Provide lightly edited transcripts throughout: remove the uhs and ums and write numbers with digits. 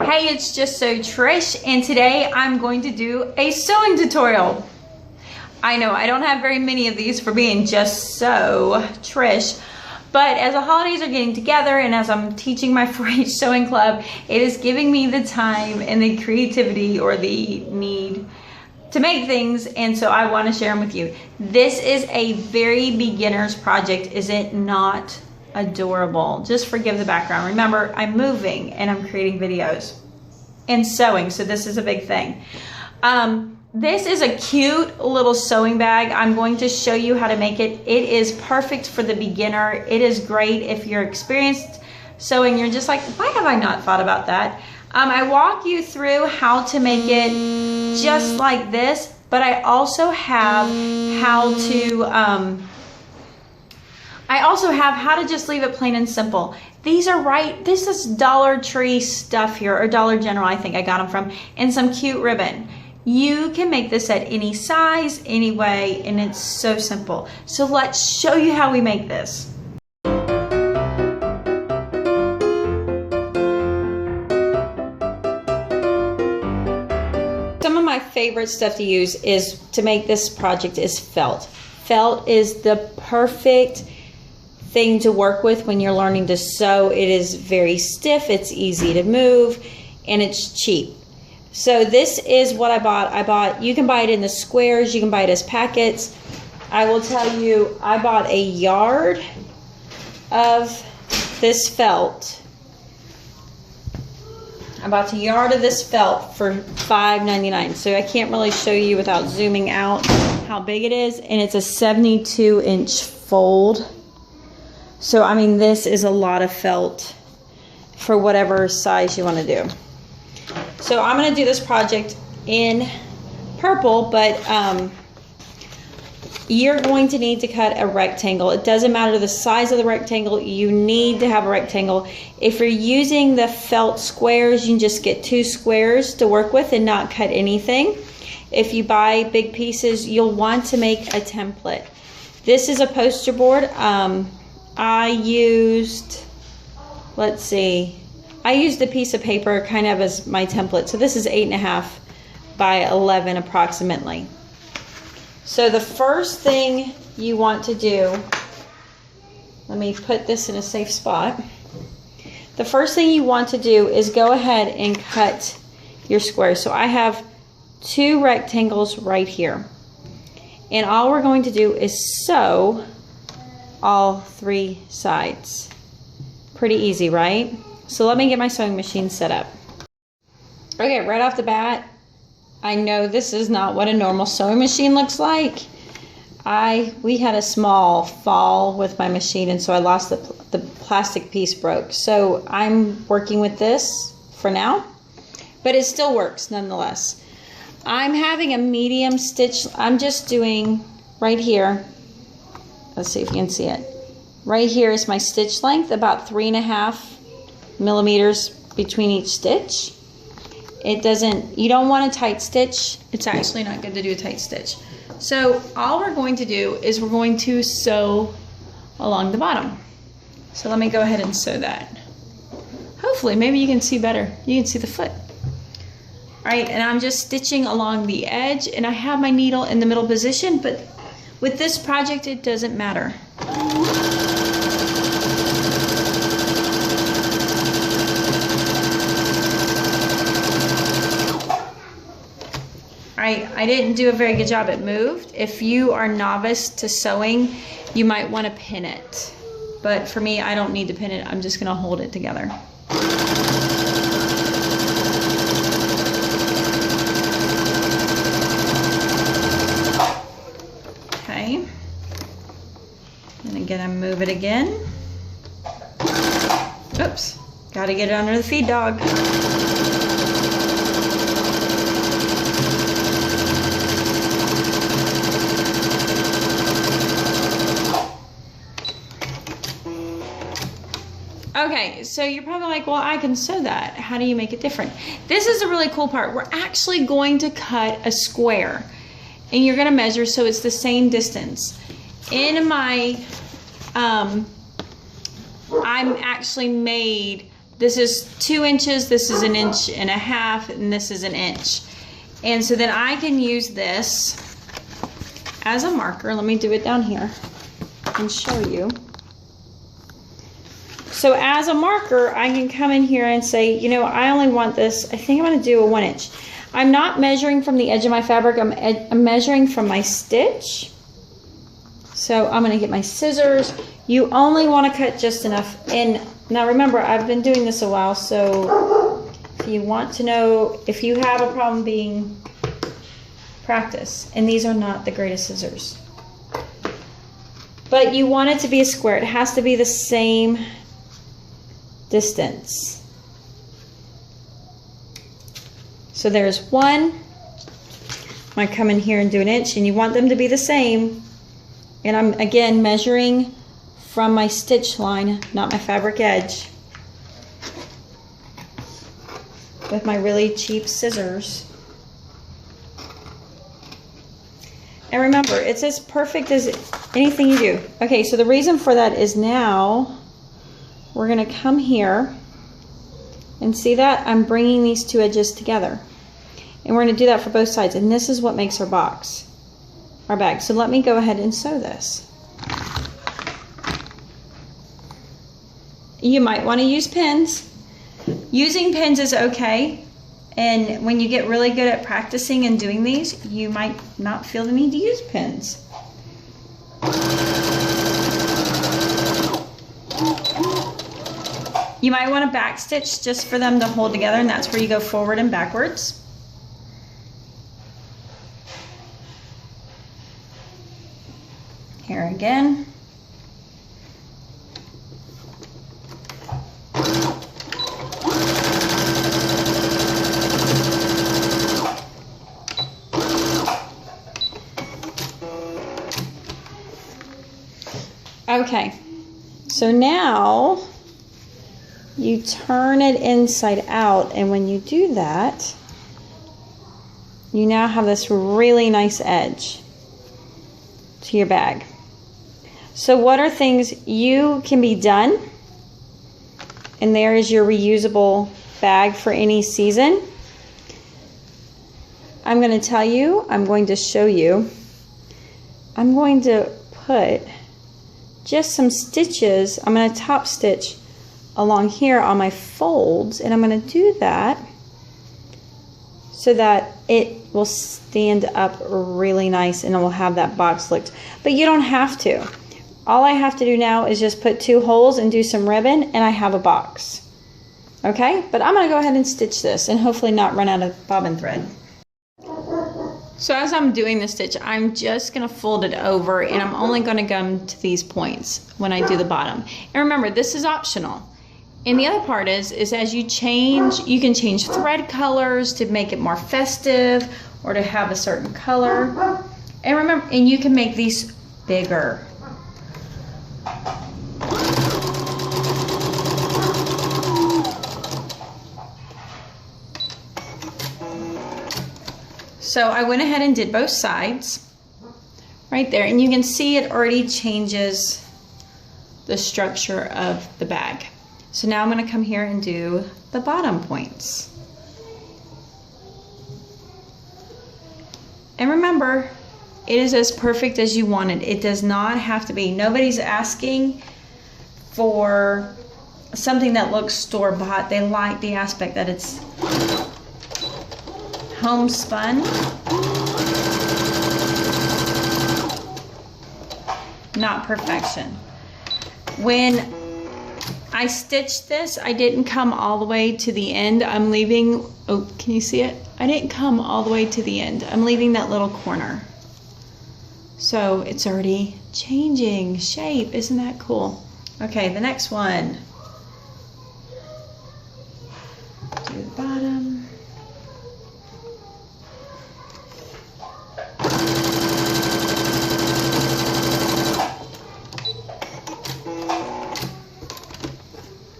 Hey, it's Just So Trish, and today I'm going to do a sewing tutorial. I know I don't have very many of these for being Just So Trish, but as the holidays are getting together and as I'm teaching my 4-H sewing club, it is giving me the time and the creativity or the need to make things, and so I want to share them with you. This is a very beginner's project, is it not adorable? Just forgive the background. Remember, I'm moving and I'm creating videos and sewing, so this is a big thing. This is a cute little sewing bag. I'm going to show you how to make it. It is perfect for the beginner. It is great if you're experienced sewing. You're just like, why have I not thought about that? I walk you through how to make it just like this, but I also have how to just leave it plain and simple. These are this is Dollar Tree stuff here, or Dollar General, I think I got them from, and some cute ribbon. You can make this at any size, any way, and it's so simple. So let's show you how we make this. Some of my favorite stuff to use to make this project is felt. Felt is the perfect thing to work with when you're learning to sew. It is very stiff, it's easy to move, and it's cheap. So this is what I bought. You can buy it in the squares, you can buy it as packets. I will tell you, I bought a yard of this felt. I bought a yard of this felt for $5.99. So I can't really show you without zooming out how big it is. And it's a 72-inch fold. So, I mean, this is a lot of felt for whatever size you want to do. So I'm going to do this project in purple, but you're going to need to cut a rectangle. It doesn't matter the size of the rectangle, you need to have a rectangle. If you're using the felt squares, you can just get 2 squares to work with and not cut anything. If you buy big pieces, you'll want to make a template. This is a poster board. I used, let's see, I used a piece of paper kind of as my template. So this is 8.5 by 11 approximately. So the first thing you want to do, let me put this in a safe spot. The first thing you want to do is go ahead and cut your squares. So I have 2 rectangles right here. And all we're going to do is sew all 3 sides. Pretty easy, right? So let me get my sewing machine set up. Okay, right off the bat, I know this is not what a normal sewing machine looks like. We had a small fall with my machine, and so I lost the plastic piece broke. So I'm working with this for now, but it still works nonetheless. I'm having a medium stitch. I'm just doing right here. Let's see if you can see it. Right here is my stitch length, about 3.5 millimeters between each stitch. You don't want a tight stitch. It's actually not good to do a tight stitch. So all we're going to do is we're going to sew along the bottom. So let me go ahead and sew that. Hopefully, maybe you can see better. You can see the foot. All right, and I'm just stitching along the edge, and I have my needle in the middle position, but with this project, it doesn't matter. I didn't do a very good job. It moved. If you are novice to sewing, you might want to pin it. But for me, I don't need to pin it. I'm just going to hold it together. Okay. And again, I move it again. Oops. Got to get it under the feed dog. Okay, so you're probably like, well, I can sew that. How do you make it different? This is a really cool part. We're actually going to cut a square, and you're going to measure so it's the same distance. In my I'm actually made this is 2 inches, this is 1.5 inches, and this is 1 inch. And so then I can use this as a marker. Let me do it down here and show you. So as a marker, I can come in here and say, you know, I only want this, I think I'm going to do a 1 inch. I'm not measuring from the edge of my fabric, I'm measuring from my stitch. So I'm going to get my scissors. You only want to cut just enough. And now remember, I've been doing this a while, so if you want to know, if you have a problem being practice, and these are not the greatest scissors. But you want it to be a square. It has to be the same distance. So there's 1. I might come in here and do 1 inch, and you want them to be the same. And I'm again measuring from my stitch line, not my fabric edge, with my really cheap scissors. And remember, it's as perfect as anything you do. Okay, so the reason for that is now we're going to come here and see that I'm bringing these 2 edges together. And we're going to do that for both sides. And this is what makes our box, our bag. So let me go ahead and sew this. You might want to use pins. Using pins is okay. And when you get really good at practicing and doing these, you might not feel the need to use pins. You might want to back stitch just for them to hold together, and that's where you go forward and backwards. Here again. Okay, so now you turn it inside out, and when you do that, you now have this really nice edge to your bag. So what are things you can be done? And there is your reusable bag for any season. I'm going to tell you, I'm going to show you. I'm going to put just some stitches. I'm going to top stitch along here on my folds, and I'm going to do that so that it will stand up really nice and it will have that box look. But you don't have to. All I have to do now is just put 2 holes and do some ribbon, and I have a box. Okay, but I'm going to go ahead and stitch this and hopefully not run out of bobbin thread. So as I'm doing the stitch, I'm just going to fold it over, and I'm only going to come to these points when I do the bottom. And remember, this is optional. And the other part is as you change, you can change thread colors to make it more festive or to have a certain color. And remember, and you can make these bigger. So I went ahead and did both sides right there, and you can see it already changes the structure of the bag. So now I'm going to come here and do the bottom points. And remember, it is as perfect as you want it. It does not have to be. Nobody's asking for something that looks store-bought. They like the aspect that it's homespun, not perfection. When I stitched this, I didn't come all the way to the end. I'm leaving, oh, can you see it? I didn't come all the way to the end. I'm leaving that little corner. So it's already changing shape. Isn't that cool? Okay, the next one. Do the bottom.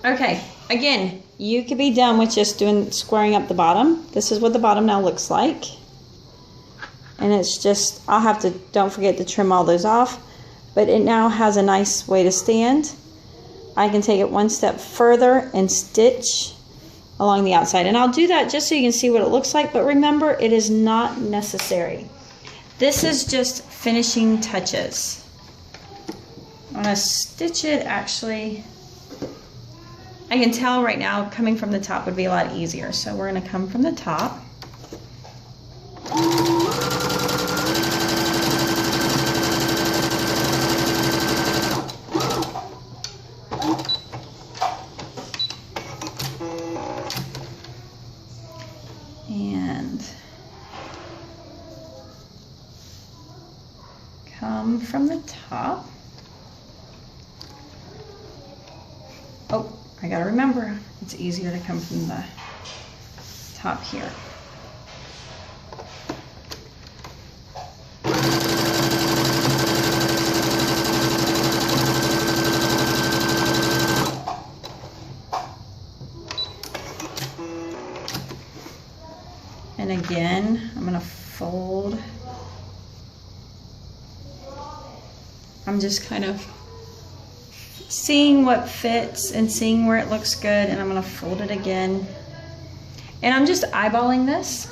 Okay, again, you could be done with just squaring up the bottom. This is what the bottom now looks like. And it's just, I'll have to, don't forget to trim all those off. But it now has a nice way to stand. I can take it one step further and stitch along the outside. And I'll do that just so you can see what it looks like, but remember, it is not necessary. This is just finishing touches. I'm gonna stitch it, actually, I can tell right now coming from the top would be a lot easier. So we're gonna come from the top. And come from the top. Oh, I gotta remember, it's easier to come from the top here. And again, I'm gonna fold. I'm just kind of seeing what fits and seeing where it looks good, and I'm gonna fold it again. And I'm just eyeballing this.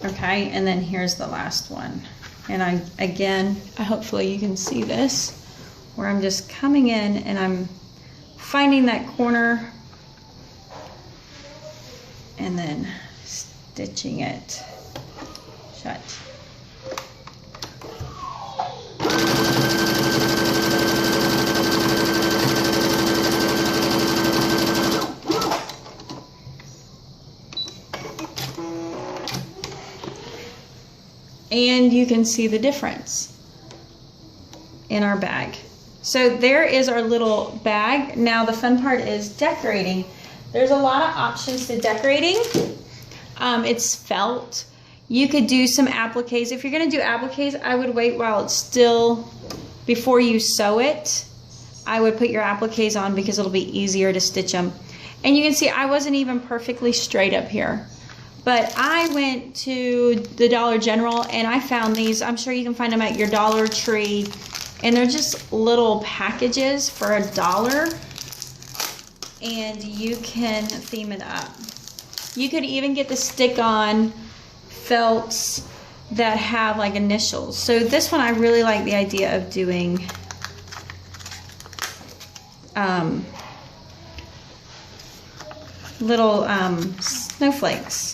Okay, and then here's the last one. And hopefully you can see this, where I'm just coming in and I'm finding that corner and then stitching it shut. And you can see the difference in our bag. So there is our little bag. Now the fun part is decorating. There's a lot of options to decorating. It's felt. You could do some appliques. If you're gonna do appliques, I would wait while it's still, before you sew it, I would put your appliques on because it'll be easier to stitch them. And you can see I wasn't even perfectly straight up here. But I went to the Dollar General and I found these. I'm sure you can find them at your Dollar Tree. And they're just little packages for $1. And you can theme it up. You could even get the stick-on felts that have like initials. So this one I really like the idea of doing little snowflakes.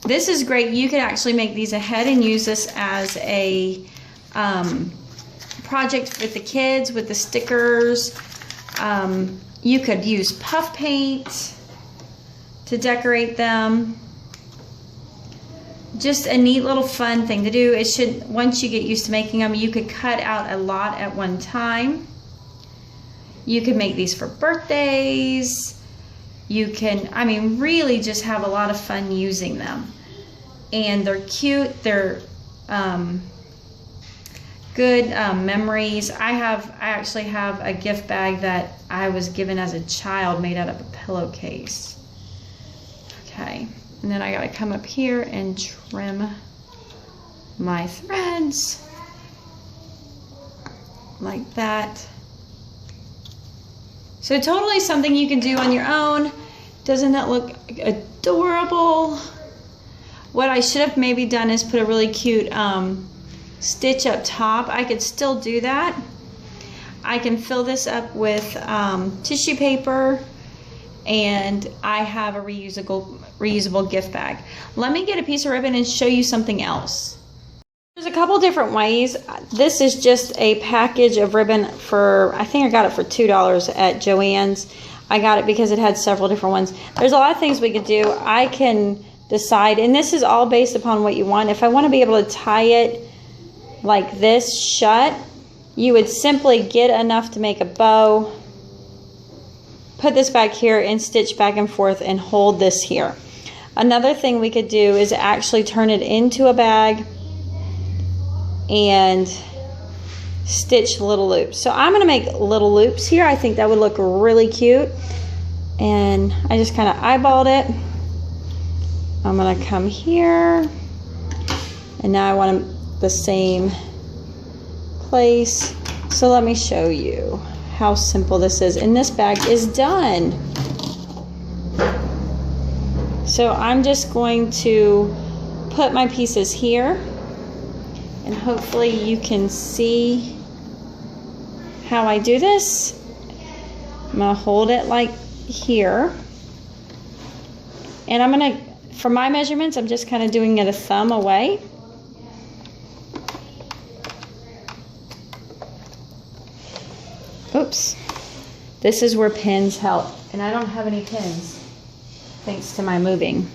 This is great. You could actually make these ahead and use this as a project with the kids, with the stickers. You could use puff paint to decorate them. Just a neat little fun thing to do. It should, once you get used to making them, you could cut out a lot at one time. You could make these for birthdays. You can, I mean, really just have a lot of fun using them. And they're cute, they're good memories. I actually have a gift bag that I was given as a child made out of a pillowcase. Okay, and then I gotta come up here and trim my threads like that. So totally something you can do on your own. Doesn't that look adorable? What I should have maybe done is put a really cute stitch up top. I could still do that. I can fill this up with tissue paper, and I have a reusable gift bag. Let me get a piece of ribbon and show you something else. There's a couple different ways. This is just a package of ribbon for, I think I got it for $2 at Joann's. I got it because it had several different ones. There's a lot of things we could do. I can decide, and this is all based upon what you want. If I want to be able to tie it like this shut, you would simply get enough to make a bow, put this back here and stitch back and forth and hold this here. Another thing we could do is actually turn it into a bag and stitch little loops. So I'm going to make little loops here. I think that would look really cute. And I just kind of eyeballed it. I'm going to come here. And now I want the same place. So let me show you how simple this is. And this bag is done. So I'm just going to put my pieces here. And hopefully you can see how I do this. I'm going to hold it like here. And I'm going to, for my measurements, I'm just kind of doing it a thumb away. Oops. This is where pins help. And I don't have any pins, thanks to my moving.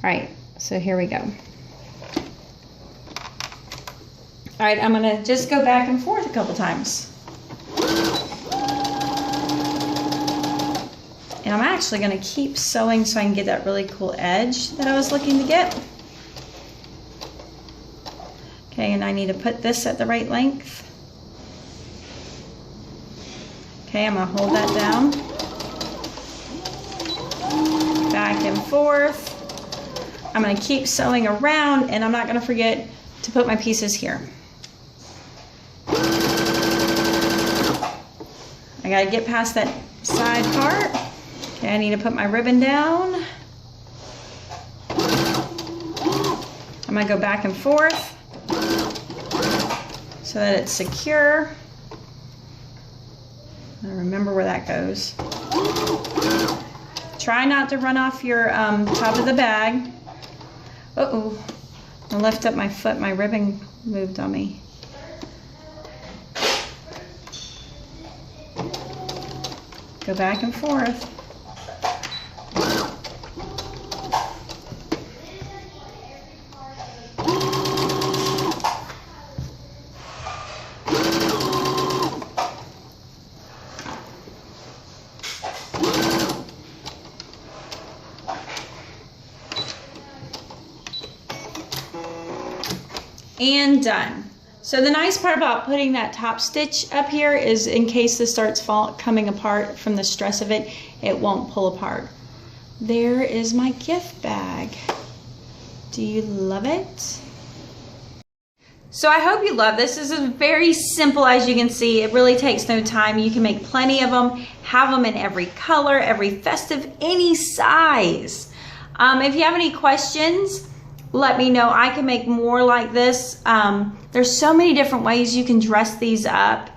All right, so here we go. All right, I'm gonna just go back and forth a couple times. And I'm actually gonna keep sewing so I can get that really cool edge that I was looking to get. Okay, and I need to put this at the right length. Okay, I'm gonna hold that down. Back and forth. I'm gonna keep sewing around, and I'm not gonna forget to put my pieces here. I gotta get past that side part. Okay, I need to put my ribbon down. I'm gonna go back and forth so that it's secure. Now remember where that goes. Try not to run off your top of the bag. Uh-oh, I lift up my foot, my ribbon moved on me. Go back and forth. And done. So the nice part about putting that top stitch up here is in case this starts coming apart from the stress of it, it won't pull apart. There is my gift bag. Do you love it? So I hope you love this. This is very simple, as you can see. It really takes no time. You can make plenty of them, have them in every color, every festive, any size. If you have any questions, let me know. I can make more like this. There's so many different ways you can dress these up,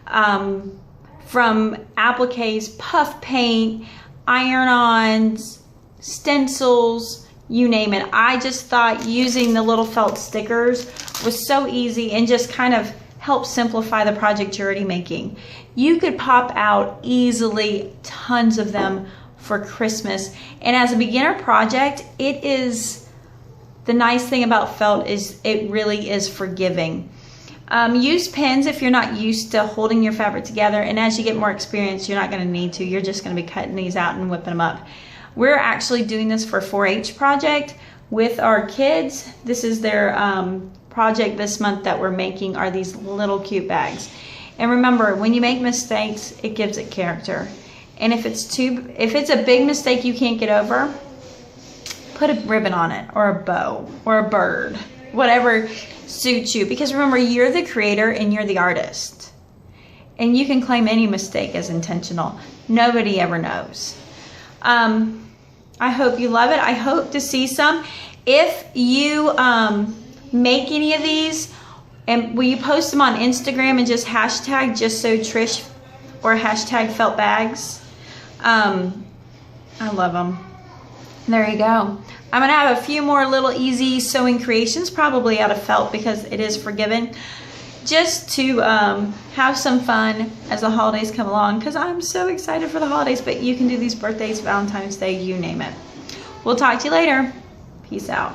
from appliques, puff paint, iron-ons, stencils, you name it. I just thought using the little felt stickers was so easy and just kind of helped simplify the project you're already making. You could pop out easily tons of them for Christmas. And as a beginner project, it is, the nice thing about felt is it really is forgiving. Use pins if you're not used to holding your fabric together, and as you get more experience, you're not going to need to. You're just going to be cutting these out and whipping them up. We're actually doing this for 4-H project with our kids. This is their project this month that we're making, are these little cute bags. And remember, when you make mistakes, it gives it character. And if it's a big mistake you can't get over, put a ribbon on it, or a bow, or a bird, whatever suits you. Because remember, you're the creator and you're the artist. And you can claim any mistake as intentional. Nobody ever knows. I hope you love it. I hope to see some. If you make any of these, and will you post them on Instagram and just hashtag just so Trish, or hashtag felt bags? I love them. There you go. I'm going to have a few more little easy sewing creations, probably out of felt because it is forgiven, just to have some fun as the holidays come along, because I'm so excited for the holidays. But you can do these birthdays, Valentine's Day, you name it. We'll talk to you later. Peace out.